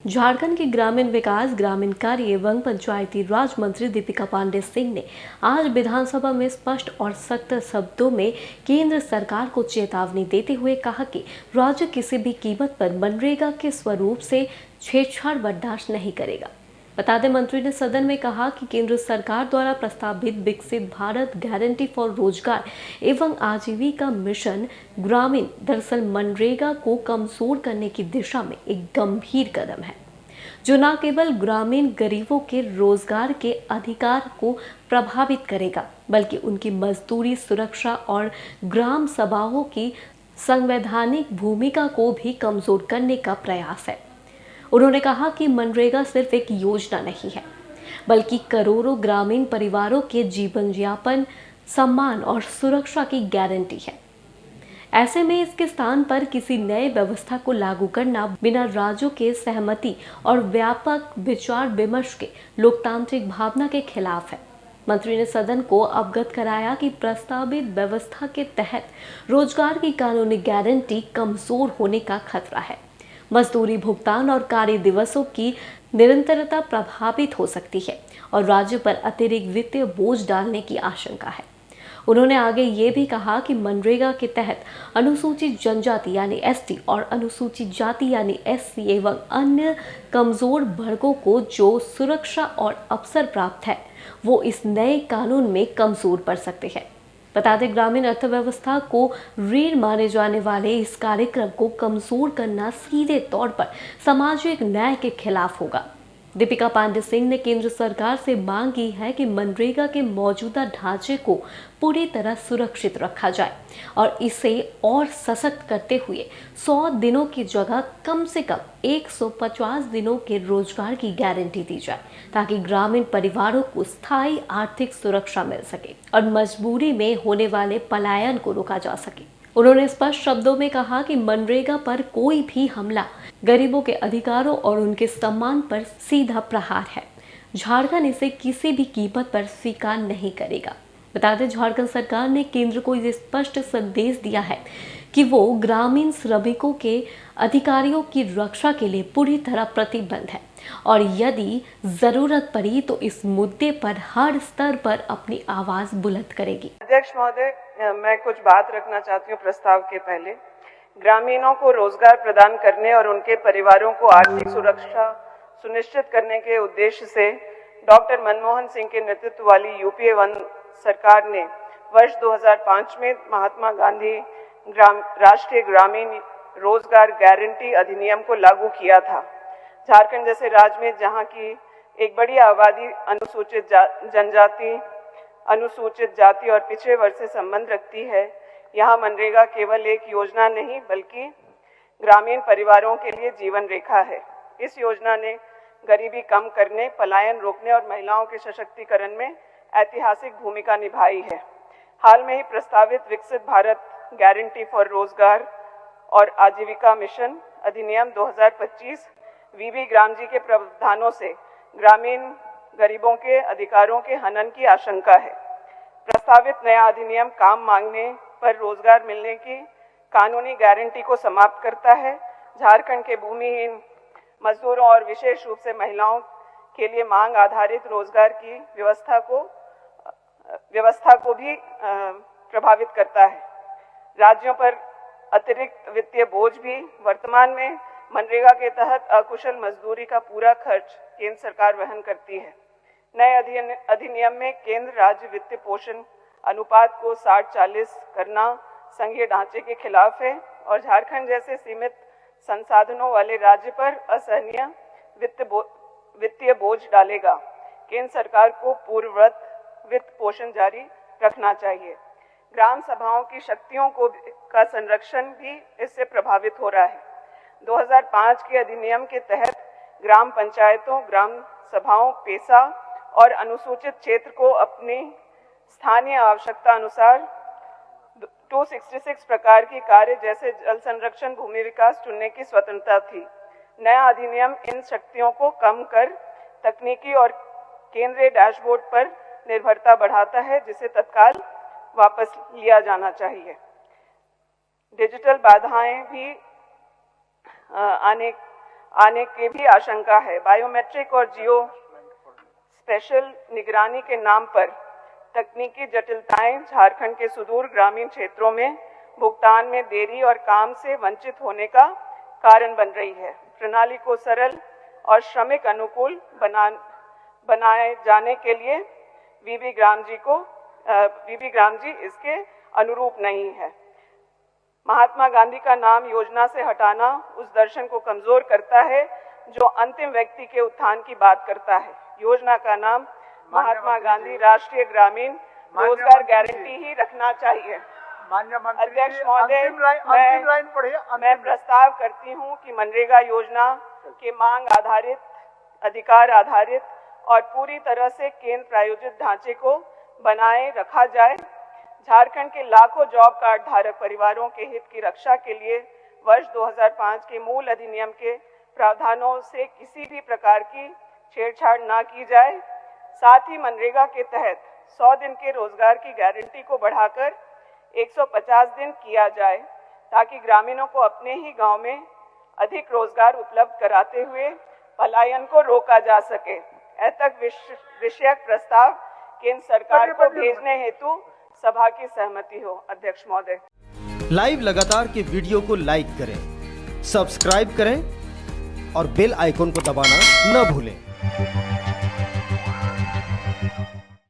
झारखंड के ग्रामीण विकास, ग्रामीण कार्य एवं पंचायती राज मंत्री दीपिका पांडे सिंह ने आज विधानसभा में स्पष्ट और सख्त शब्दों में केंद्र सरकार को चेतावनी देते हुए कहा कि राज्य किसी भी कीमत पर मनरेगा के स्वरूप से छेड़छाड़ बर्दाश्त नहीं करेगा। बता दें, मंत्री ने सदन में कहा कि केंद्र सरकार द्वारा प्रस्तावित विकसित भारत गारंटी फॉर रोजगार एवं आजीविका मिशन ग्रामीण दरअसल मनरेगा को कमजोर करने की दिशा में एक गंभीर कदम है, जो न केवल ग्रामीण गरीबों के रोजगार के अधिकार को प्रभावित करेगा, बल्कि उनकी मजदूरी सुरक्षा और ग्राम सभाओं की संवैधानिक भूमिका को भी कमजोर करने का प्रयास है। उन्होंने कहा कि मनरेगा सिर्फ एक योजना नहीं है, बल्कि करोड़ों ग्रामीण परिवारों के जीवन यापन, सम्मान और सुरक्षा की गारंटी है। ऐसे में इसके स्थान पर किसी नए व्यवस्था को लागू करना बिना राज्यों के सहमति और व्यापक विचार विमर्श के लोकतांत्रिक भावना के खिलाफ है। मंत्री ने सदन को अवगत कराया कि प्रस्तावित व्यवस्था के तहत रोजगार की कानूनी गारंटी कमजोर होने का खतरा है। मजदूरी भुगतान और कार्य दिवसों की निरंतरता प्रभावित हो सकती है और राज्य पर अतिरिक्त वित्तीय बोझ डालने की आशंका है। उन्होंने आगे ये भी कहा कि मनरेगा के तहत अनुसूचित जनजाति यानी एसटी और अनुसूचित जाति यानी एससी एवं अन्य कमजोर वर्गों को जो सुरक्षा और अवसर प्राप्त है, वो इस नए कानून में कमजोर पड़ सकते हैं। बता दें, ग्रामीण अर्थव्यवस्था को रीढ़ माने जाने वाले इस कार्यक्रम को कमजोर करना सीधे तौर पर सामाजिक न्याय के खिलाफ होगा। दीपिका पांडे सिंह ने केंद्र सरकार से मांग की है कि मनरेगा के मौजूदा ढांचे को पूरी तरह सुरक्षित रखा जाए और इसे और सशक्त करते हुए 100 दिनों की जगह कम से कम 150 दिनों के रोजगार की गारंटी दी जाए, ताकि ग्रामीण परिवारों को स्थायी आर्थिक सुरक्षा मिल सके और मजबूरी में होने वाले पलायन को रोका जा सके। उन्होंने स्पष्ट शब्दों में कहा कि मनरेगा पर कोई भी हमला गरीबों के अधिकारों और उनके सम्मान पर सीधा प्रहार है। झारखंड इसे किसी भी कीमत पर स्वीकार नहीं करेगा। बता दें, झारखंड सरकार ने केंद्र को ये स्पष्ट संदेश दिया है कि वो ग्रामीण श्रमिकों के अधिकारियों की रक्षा के लिए पूरी तरह प्रतिबद्ध है और यदि जरूरत पड़ी तो इस मुद्दे पर हर स्तर पर अपनी आवाज बुलंद करेगी। अध्यक्ष महोदय, मैं कुछ बात रखना चाहती हूँ प्रस्ताव के पहले। ग्रामीणों को रोजगार प्रदान करने और उनके परिवारों को आर्थिक सुरक्षा सुनिश्चित करने के उद्देश्य से डॉक्टर मनमोहन सिंह के नेतृत्व वाली यूपीए 1 सरकार ने वर्ष 2005 में महात्मा गांधी राष्ट्रीय ग्रामीण रोजगार गारंटी अधिनियम को लागू किया था। झारखंड जैसे राज्य में जहां की एक बड़ी आबादी अनुसूचित जनजाति, अनुसूचित जाति और पिछड़े वर्ग से संबंध रखती है, यहाँ मनरेगा केवल एक योजना नहीं बल्कि ग्रामीण परिवारों के लिए जीवन रेखा है। इस योजना ने गरीबी कम करने, पलायन रोकने और महिलाओं के सशक्तिकरण में ऐतिहासिक भूमिका निभाई है। हाल में ही प्रस्तावित विकसित भारत गारंटी फॉर रोजगार और आजीविका मिशन अधिनियम 2025 वीबी ग्राम जी के प्रावधानों से ग्रामीण गरीबों के अधिकारों के हनन की आशंका है। प्रस्तावित नया अधिनियम काम मांगने पर रोजगार मिलने की कानूनी गारंटी को समाप्त करता है। झारखंड के भूमिहीन मजदूरों और विशेष रूप से महिलाओं के लिए मांग आधारित रोजगार की व्यवस्था को भी प्रभावित करता है। राज्यों पर अतिरिक्त वित्तीय बोझ भी। वर्तमान में मनरेगा के तहत अकुशल मजदूरी का पूरा खर्च केंद्र सरकार वहन करती है। नए अधिनियम में केंद्र राज्य वित्तीय पोषण अनुपात को 60-40 करना संघीय ढांचे के खिलाफ है और झारखंड जैसे सीमित संसाधनों वाले राज्य पर असहनीय वित्तीय बोझ डालेगा। केंद्र सरकार को पूर्ववत वित्त पोषण जारी रखना चाहिए। ग्राम सभाओं की शक्तियों का संरक्षण भी इससे प्रभावित हो रहा है। 2005 के अधिनियम के तहत ग्राम पंचायतों, ग्राम सभाओं, पेशा और अनुसूचित क्षेत्र को अपनी स्थानीय आवश्यकता अनुसार 266 प्रकार की कार्य जैसे जल संरक्षण, भूमि विकास चुनने की स्वतंत्रता थी। नया अधिनियम इन शक्तियों को कम कर तकनीकी और केंद्रीय डैशबोर्ड पर निर्भरता बढ़ाता है, जिसे तत्काल वापस लिया जाना चाहिए। डिजिटल बाधाएं भी आने की भी आशंका है। बायोमेट्रिक और जियो स्पेशल निगरानी के नाम पर तकनीकी जटिलताएं झारखंड के सुदूर ग्रामीण क्षेत्रों में भुगतान में देरी और काम से वंचित होने का कारण बन रही है। प्रणाली को सरल और श्रमिक अनुकूल बनाए जाने के लिए वीबी ग्राम जी इसके अनुरूप नहीं है। महात्मा गांधी का नाम योजना से हटाना उस दर्शन को कमजोर करता है जो अंतिम व्यक्ति के उत्थान की बात करता है। योजना का नाम महात्मा गांधी राष्ट्रीय ग्रामीण रोजगार गारंटी ही रखना चाहिए। अध्यक्ष महोदय, मैं प्रस्ताव करती हूं कि मनरेगा योजना के मांग आधारित, अधिकार आधारित और पूरी तरह से केंद्र प्रायोजित ढांचे को बनाए रखा जाए। झारखंड के लाखों जॉब कार्ड धारक परिवारों के हित की रक्षा के लिए वर्ष 2005 के मूल अधिनियम के प्रावधानों से किसी भी प्रकार की छेड़छाड़ न की जाए। साथ ही मनरेगा के तहत 100 दिन के रोजगार की गारंटी को बढ़ाकर 150 दिन किया जाए ताकि ग्रामीणों को अपने ही गांव में अधिक रोजगार उपलब्ध कराते हुए पलायन को रोका जा सके। ऐतक विषयक प्रस्ताव केंद्र सरकार को भेजने हेतु सभा की सहमति हो। अध्यक्ष महोदय, लाइव लगातार के वीडियो को लाइक करें, सब्सक्राइब करें और बेल आइकॉन को दबाना न भूलें।